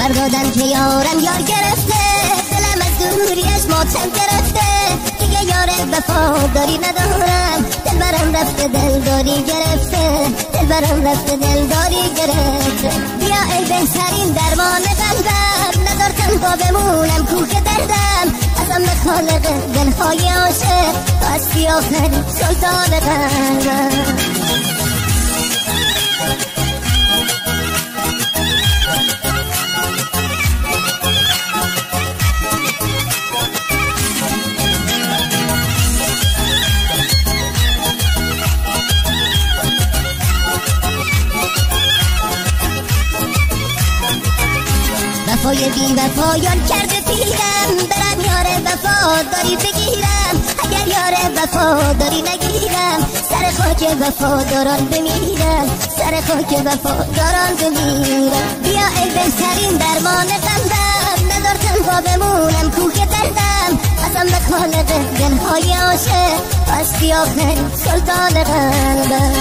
خبر دادم که یارم یار گرفته، دلم از دوریش ماتم گرفته، دیگه یار وفاداری ندارم، دل برم رفته دلداری گرفته، دل برم رفته دلداری گرفته. بیا ای بهترین درمان قلبم، ندار تنها بمونم کوه دردم، ازم به خالق دلهای عاشق تو هستی آخرین سلطان قلبم. وفای بی وفایان کرده پیرم، برم یار وفاداری بگیرم، اگر یار وفاداری نگیرم سر خاک وفاداران بمیرم، سر خاک وفاداران بمیرم. بیا ای بهترین درمان قلبم، ندار تنها بمونم کوه دردم، ازم به خالق دلهای عاشق هستی آخرین سلطان قلبم.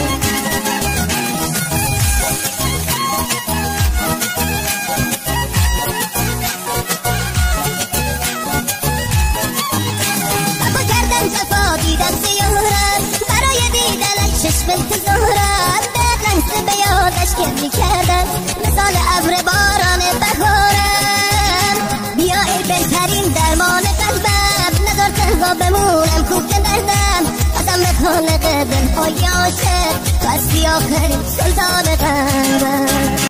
دیدم سیارم برای دیدن چشم انتظارم، به لحظه به یادش گریه کردم مثال ابر باران بهارم. بیا ای بهترین درمان قلبم، ندار تنها بمونم کوه دردم، ازم به خالق دلهای عاشق تو هستی آخرین سلطان قلبم.